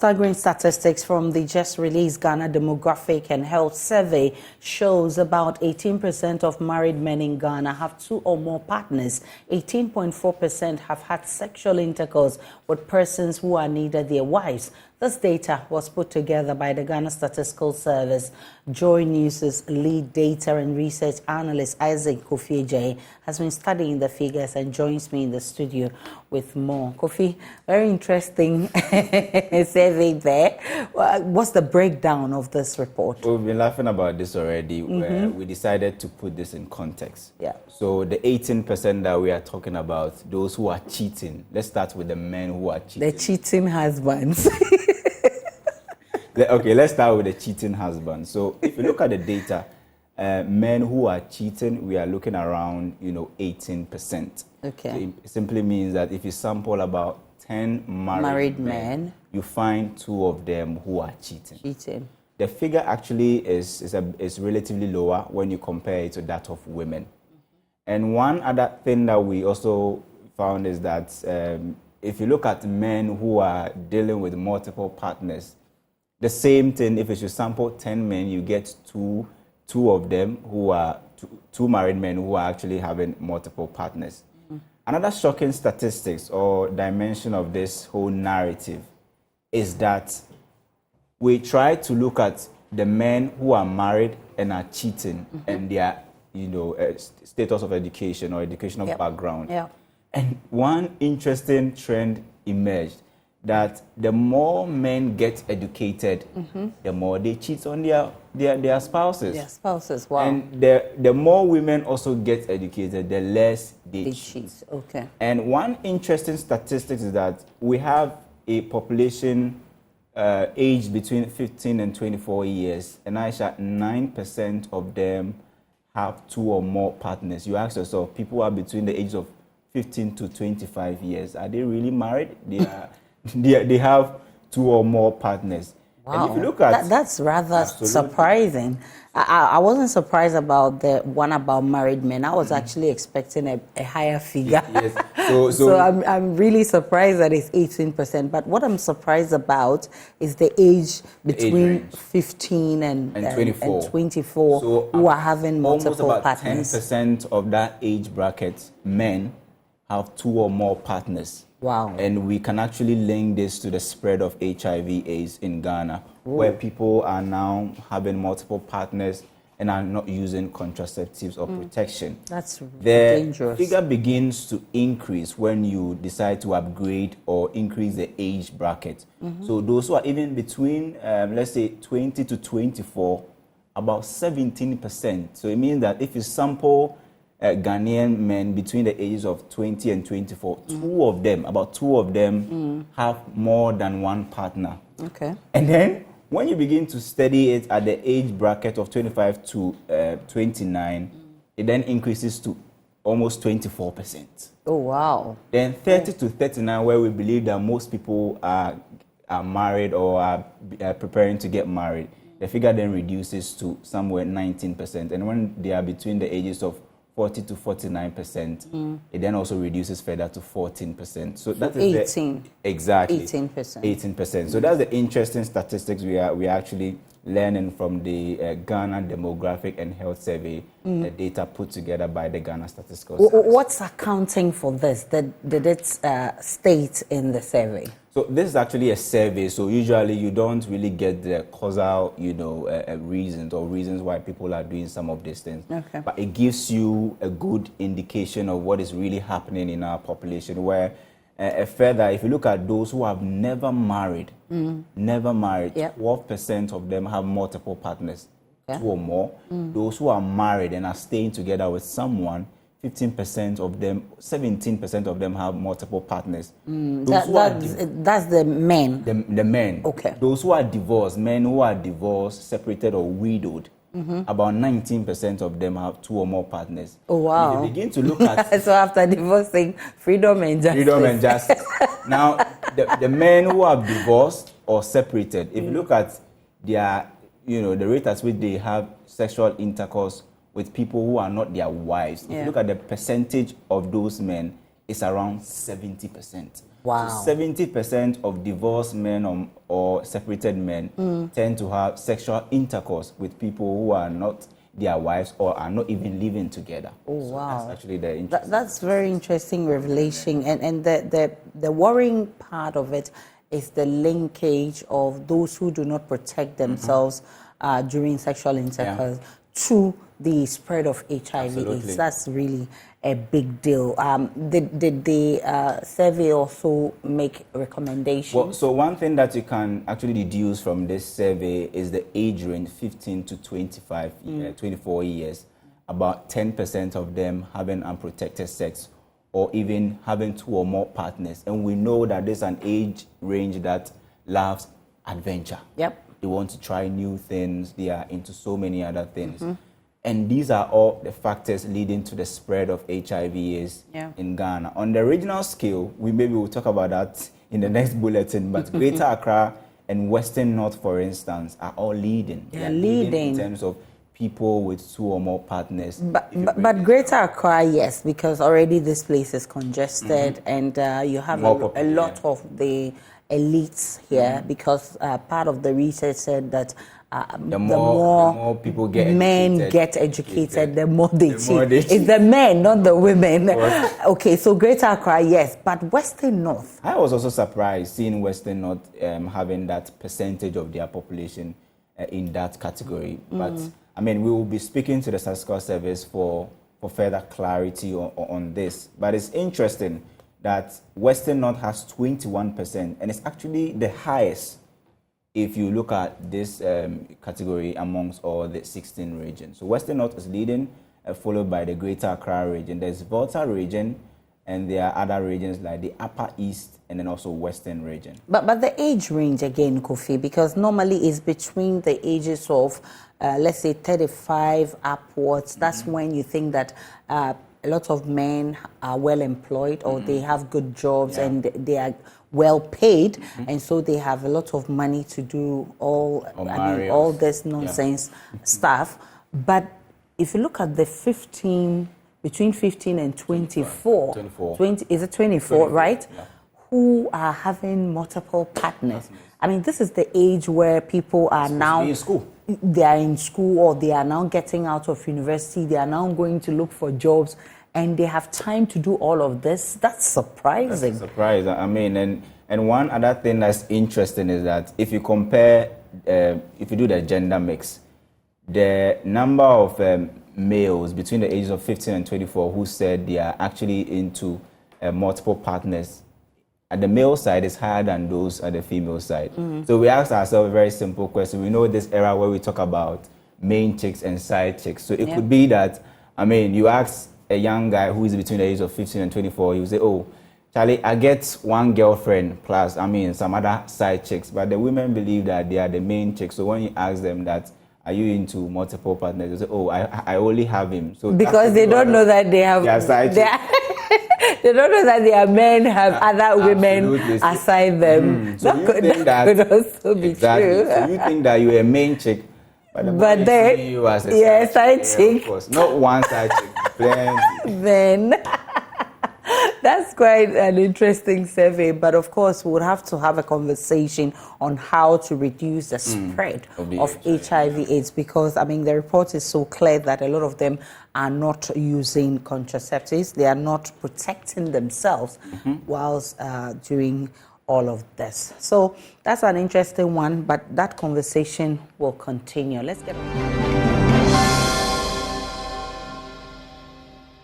Staggering statistics from the just released Ghana Demographic and Health Survey shows about 18% of married men in Ghana have 2 or more partners. 18.4% have had sexual intercourse with persons who are neither their wives. This data was put together by the Ghana Statistical Service. JoyNews' lead data and research analyst Isaac Kofi has been studying the figures and joins me in the studio with more. Kofi, very interesting survey there. What's the breakdown of this report? We've been laughing about this already. Where we decided to put this in context. Yeah. So the 18% that we are talking about, those who are cheating. Let's start with the men who are cheating. The cheating husbands. Okay, let's start with the cheating husband. So if you look at the data, men who are cheating, we are looking around, 18%. Okay. So it simply means that if you sample about 10 married men, you find 2 of them who are cheating. The figure actually is relatively lower when you compare it to that of women. And one other thing that we also found is that if you look at men who are dealing with multiple partners, the same thing, if you should sample 10 men, you get two of them who are two married men who are actually having multiple partners. Another shocking statistics or dimension of this whole narrative is that we try to look at the men who are married and are cheating and their, status of education or educational background. Yeah. And one interesting trend emerged that the more men get educated, the more they cheat on their spouses. Their spouses, wow. And the more women also get educated, the less they cheat. Okay. And one interesting statistic is that we have a population aged between 15 and 24 years, and 9% of them have 2 or more partners. You ask yourself, people are between the age of 15 to 25 years. Are they really married? They have 2 or more partners. Wow, and if you look at that's rather surprising. I wasn't surprised about the one about married men. I was actually expecting a higher figure. Yes. So I'm really surprised that it's 18%. But what I'm surprised about is the age between 15 and 24 so who are having multiple almost about partners. 10% of that age bracket, men, have 2 or more partners. Wow. And we can actually link this to the spread of HIV/AIDS in Ghana, where people are now having multiple partners and are not using contraceptives or protection. That's The dangerous. figure begins to increase when you decide to upgrade or increase the age bracket. So those who are even between, let's say, 20 to 24, about 17%. So it means that if you sample Ghanaian men between the ages of 20 and 24, about two of them have more than one partner. Okay. And then when you begin to study it at the age bracket of 25 to 29, it then increases to almost 24%. Oh, wow. Then 30 to 39, where we believe that most people are married or are preparing to get married, the figure then reduces to somewhere 19%. And when they are between the ages of 40 to 49%, it then also reduces further to 14%. So that is 18. Exactly. 18%. 18%. So that's the interesting statistics we are actually learning from the Ghana Demographic and Health Survey, the data put together by the Ghana Statistical Service. What's accounting for this? Did it state in the survey? So this is actually a survey. So usually you don't really get the causal, reasons why people are doing some of these things. Okay. But it gives you a good indication of what is really happening in our population. Where further, if you look at those who have never married, 12% of them have multiple partners, 2 or more. Those who are married and are staying together with someone, 15% of them, 17% of them have multiple partners. That's the men. The men. Okay. Those who are divorced, men who are divorced, separated or widowed, about 19% of them have 2 or more partners. Oh, wow. If you begin to look at... So after divorcing, freedom and justice. Freedom and justice. Now, the men who are divorced or separated, if you look at their, the rate at which they have sexual intercourse with people who are not their wives, if you look at the percentage of those men, it's around 70%. Wow. So 70% of divorced men or separated men tend to have sexual intercourse with people who are not their wives or are not even living together. Oh, so wow. That's actually the interesting. That's very interesting revelation. And the worrying part of it is the linkage of those who do not protect themselves during sexual intercourse to the spread of HIV/AIDS. That's really a big deal. Did the survey also make recommendations? Well, so one thing that you can actually deduce from this survey is the age range 15 to 24 years. About 10% of them having unprotected sex or even having 2 or more partners. And we know that there's an age range that loves adventure. Yep. They want to try new things. They are into so many other things. And these are all the factors leading to the spread of HIV/AIDS in Ghana. On the regional scale, maybe we'll talk about that in the next bulletin, but Greater Accra and Western North, for instance, are all leading. They are leading in terms of people with 2 or more partners. But Greater Accra, yes, because already this place is congested and you have a lot of the elites here because part of the research said that the more people get educated, the more they cheat. It's the men, not the women. Okay, so Greater Accra, yes, but Western North. I was also surprised seeing Western North having that percentage of their population in that category. But I mean, we will be speaking to the statistical service for further clarity on this. But it's interesting that Western North has 21%, and it's actually the highest if you look at this category amongst all the 16 regions. So Western North is leading, followed by the Greater Accra region. There's Volta region, and there are other regions like the Upper East and then also Western region. But the age range again, Kofi, because normally it's between the ages of, let's say, 35 upwards. That's when you think that a lot of men are well employed or they have good jobs and they are well paid, and so they have a lot of money to do all this nonsense stuff. But if you look at the between 15 and 24, 20, is it 24, right? Yeah. Who are having multiple partners. I mean, this is the age where people are now in school. They are in school or they are now getting out of university. They are now going to look for jobs. And they have time to do all of this. That's surprising. That's a surprise. I mean, and one other thing that's interesting is that if you compare, if you do the gender mix, the number of males between the ages of 15 and 24 who said they are actually into multiple partners, at the male side is higher than those at the female side. So we asked ourselves a very simple question. We know this era where we talk about main chicks and side chicks. So it could be that, I mean, you ask a young guy who is between the age of 15 and 24, he will say, oh, Charlie, I get one girlfriend plus, I mean, some other side chicks. But the women believe that they are the main chicks. So when you ask them that, are you into multiple partners? They say, oh, I only have him. So because they don't know that they have side chicks. They don't know that their men have other women aside them. So that could also be true. So you think that you're a main chick, but then you as a side chick. Of course. Not one side chick, plenty. Then that's quite an interesting survey, but of course we'll have to have a conversation on how to reduce the spread of HIV/AIDS, because I mean the report is so clear that a lot of them are not using contraceptives, they are not protecting themselves whilst doing all of this. So that's an interesting one, but that conversation will continue. Let's get on.